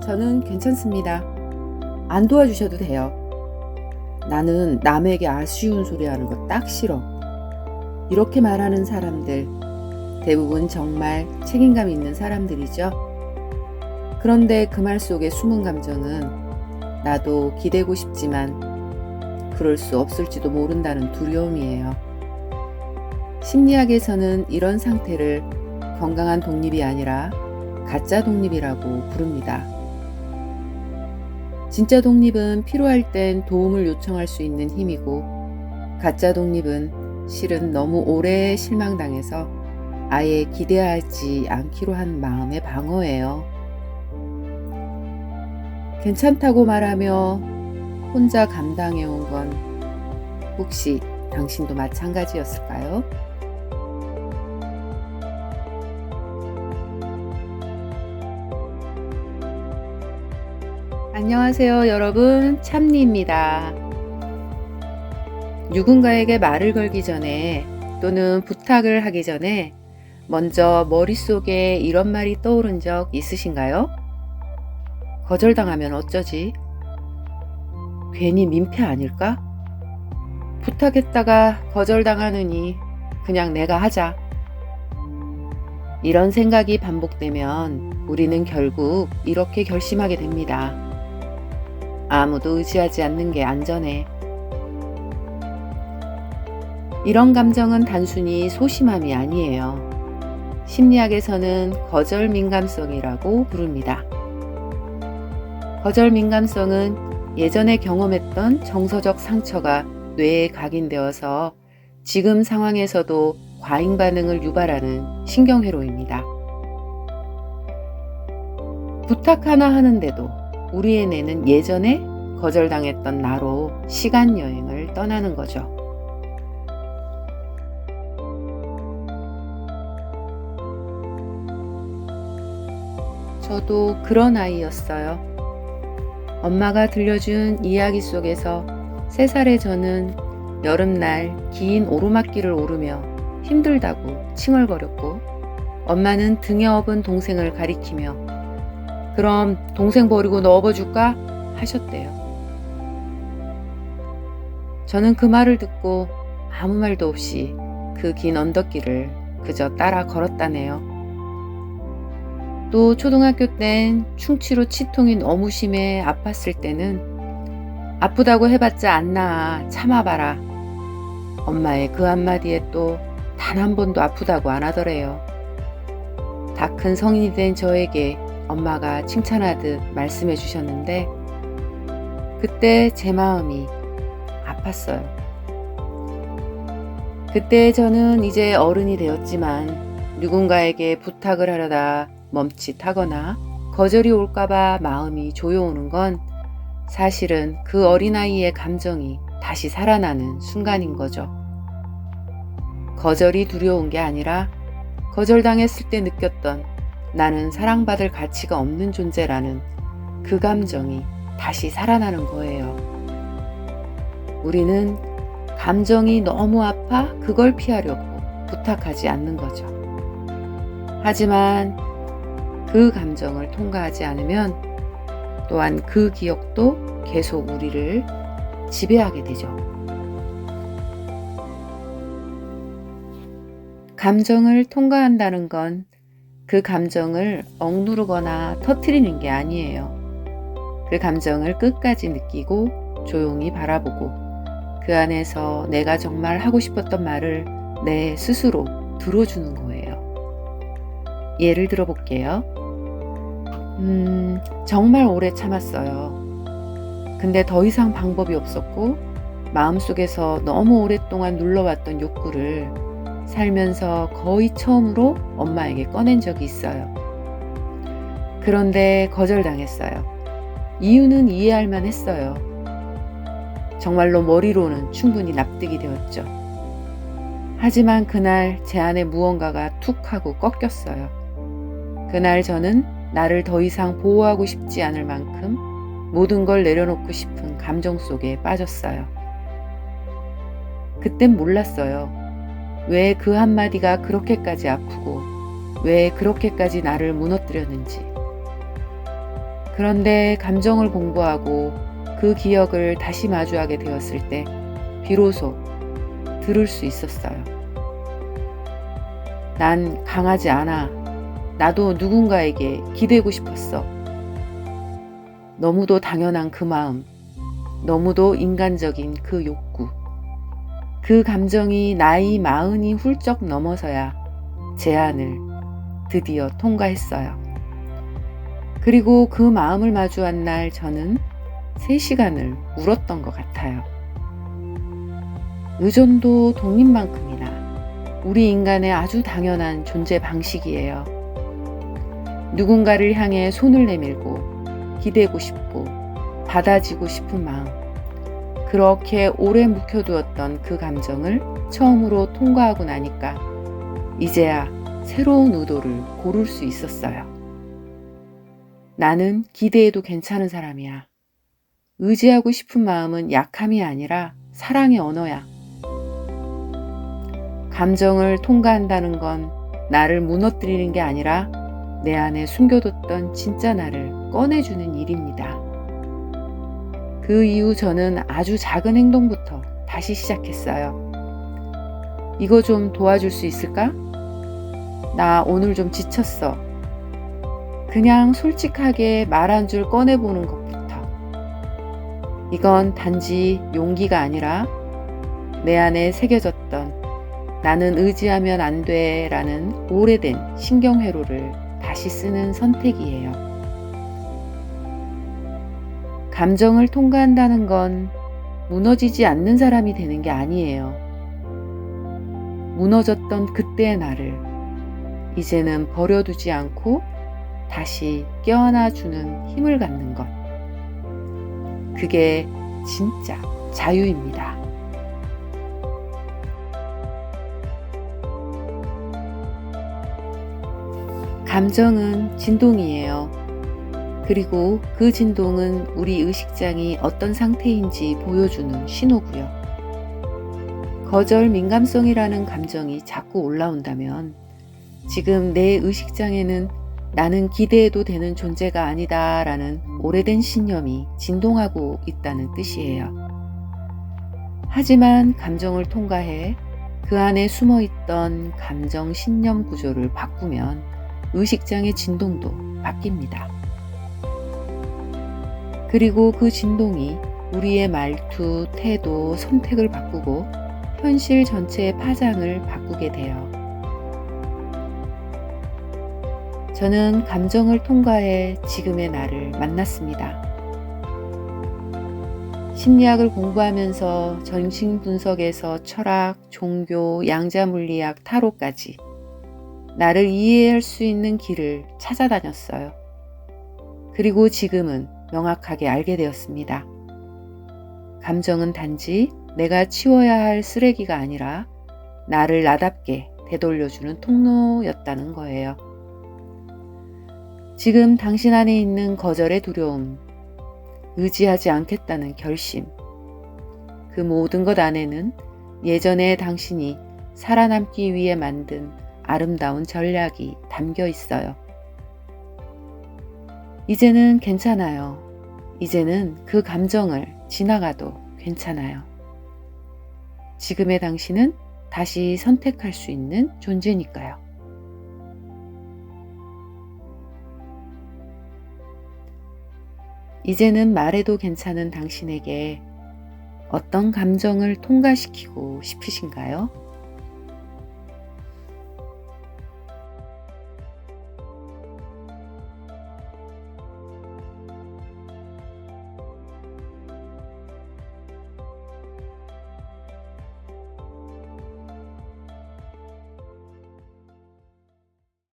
저는 괜찮습니다. 안 도와주셔도 돼요. 나는 남에게 아쉬운 소리 하는 거 딱 싫어. 이렇게 말하는 사람들, 대부분 정말 책임감 있는 사람들이죠. 그런데 그 말 속에 숨은 감정은 나도 기대고 싶지만 그럴 수 없을지도 모른다는 두려움이에요. 심리학에서는 이런 상태를 건강한 독립이 아니라 가짜 독립이라고 부릅니다. 진짜 독립은 필요할 땐 도움을 요청할 수 있는 힘이고, 가짜 독립은 실은 너무 오래 실망당해서 아예 기대하지 않기로 한 마음의 방어예요. 괜찮다고 말하며 혼자 감당해온 건 혹시 당신도 마찬가지였을까요? 안녕하세요, 여러분. 참니입니다. 누군가에게 말을 걸기 전에 또는 부탁을 하기 전에 먼저 머릿속에 이런 말이 떠오른 적 있으신가요? 거절당하면 어쩌지? 괜히 민폐 아닐까? 부탁했다가 거절당하느니 그냥 내가 하자. 이런 생각이 반복되면 우리는 결국 이렇게 결심하게 됩니다. 아무도 의지하지 않는 게 안전해. 이런 감정은 단순히 소심함이 아니에요. 심리학에서는 거절 민감성이라고 부릅니다. 거절 민감성은 예전에 경험했던 정서적 상처가 뇌에 각인되어서 지금 상황에서도 과잉 반응을 유발하는 신경회로입니다. 부탁 하나 하는데도 우리의 뇌는 예전에 거절당했던 나로 시간여행을 떠나는 거죠. 저도 그런 아이였어요. 엄마가 들려준 이야기 속에서 3살의 저는 여름날 긴 오르막길을 오르며 힘들다고 칭얼거렸고, 엄마는 등에 업은 동생을 가리키며 그럼 동생 버리고 너 업어줄까? 하셨대요. 저는 그 말을 듣고 아무 말도 없이 그 긴 언덕길을 그저 따라 걸었다네요. 또 초등학교 땐 충치로 치통이 너무 심해 아팠을 때는 아프다고 해봤자 안 나아, 참아봐라. 엄마의 그 한마디에 또 단 한 번도 아프다고 안 하더래요. 다 큰 성인이 된 저에게 엄마가 칭찬하듯 말씀해 주셨는데 그때 제 마음이 아팠어요. 그때 저는 이제 어른이 되었지만 누군가에게 부탁을 하려다 멈칫하거나 거절이 올까봐 마음이 조여오는 건 사실은 그 어린아이의 감정이 다시 살아나는 순간인 거죠. 거절이 두려운 게 아니라 거절당했을 때 느꼈던 나는 사랑받을 가치가 없는 존재라는 그 감정이 다시 살아나는 거예요. 우리는 감정이 너무 아파 그걸 피하려고 부탁하지 않는 거죠. 하지만 그 감정을 통과하지 않으면 또한 그 기억도 계속 우리를 지배하게 되죠. 감정을 통과한다는 건 그 감정을 억누르거나 터뜨리는 게 아니에요. 그 감정을 끝까지 느끼고 조용히 바라보고 그 안에서 내가 정말 하고 싶었던 말을 내 스스로 들어주는 거예요. 예를 들어볼게요. 정말 오래 참았어요. 근데 더 이상 방법이 없었고 마음속에서 너무 오랫동안 눌러왔던 욕구를 살면서 거의 처음으로 엄마에게 꺼낸 적이 있어요. 그런데 거절당했어요. 이유는 이해할 만했어요. 정말로 머리로는 충분히 납득이 되었죠. 하지만 그날 제 안에 무언가가 툭 하고 꺾였어요. 그날 저는 나를 더 이상 보호하고 싶지 않을 만큼 모든 걸 내려놓고 싶은 감정 속에 빠졌어요. 그땐 몰랐어요. 왜 그 한마디가 그렇게까지 아프고 왜 그렇게까지 나를 무너뜨렸는지. 그런데 감정을 공부하고 그 기억을 다시 마주하게 되었을 때 비로소 들을 수 있었어요. 난 강하지 않아. 나도 누군가에게 기대고 싶었어. 너무도 당연한 그 마음, 너무도 인간적인 그 욕구. 그 감정이 나이 40이 훌쩍 넘어서야 제한을 드디어 통과했어요. 그리고 그 마음을 마주한 날 저는 3시간을 울었던 것 같아요. 의존도 독립만큼이나 우리 인간의 아주 당연한 존재 방식이에요. 누군가를 향해 손을 내밀고 기대고 싶고 받아지고 싶은 마음. 그렇게 오래 묵혀두었던 그 감정을 처음으로 통과하고 나니까 이제야 새로운 의도를 고를 수 있었어요. 나는 기대해도 괜찮은 사람이야. 의지하고 싶은 마음은 약함이 아니라 사랑의 언어야. 감정을 통과한다는 건 나를 무너뜨리는 게 아니라 내 안에 숨겨뒀던 진짜 나를 꺼내주는 일입니다. 그 이후 저는 아주 작은 행동부터 다시 시작했어요. 이거 좀 도와줄 수 있을까? 나 오늘 좀 지쳤어. 그냥 솔직하게 말 한 줄 꺼내보는 것부터. 이건 단지 용기가 아니라 내 안에 새겨졌던 나는 의지하면 안 돼 라는 오래된 신경회로를 다시 쓰는 선택이에요. 감정을 통과한다는 건 무너지지 않는 사람이 되는 게 아니에요. 무너졌던 그때의 나를 이제는 버려두지 않고 다시 껴안아주는 힘을 갖는 것. 그게 진짜 자유입니다. 감정은 진동이에요. 그리고 그 진동은 우리 의식장이 어떤 상태인지 보여주는 신호고요. 거절 민감성이라는 감정이 자꾸 올라온다면 지금 내 의식장에는 나는 기대해도 되는 존재가 아니다 라는 오래된 신념이 진동하고 있다는 뜻이에요. 하지만 감정을 통과해 그 안에 숨어있던 감정 신념 구조를 바꾸면 의식장의 진동도 바뀝니다. 그리고 그 진동이 우리의 말투, 태도, 선택을 바꾸고 현실 전체의 파장을 바꾸게 돼요. 저는 감정을 통과해 지금의 나를 만났습니다. 심리학을 공부하면서 정신분석에서 철학, 종교, 양자물리학, 타로까지 나를 이해할 수 있는 길을 찾아다녔어요. 그리고 지금은 명확하게 알게 되었습니다. 감정은 단지 내가 치워야 할 쓰레기가 아니라 나를 나답게 되돌려주는 통로였다는 거예요. 지금 당신 안에 있는 거절의 두려움, 의지하지 않겠다는 결심, 그 모든 것 안에는 예전에 당신이 살아남기 위해 만든 아름다운 전략이 담겨 있어요. 이제는 괜찮아요. 이제는 그 감정을 지나가도 괜찮아요. 지금의 당신은 다시 선택할 수 있는 존재니까요. 이제는 말해도 괜찮은 당신에게 어떤 감정을 통과시키고 싶으신가요?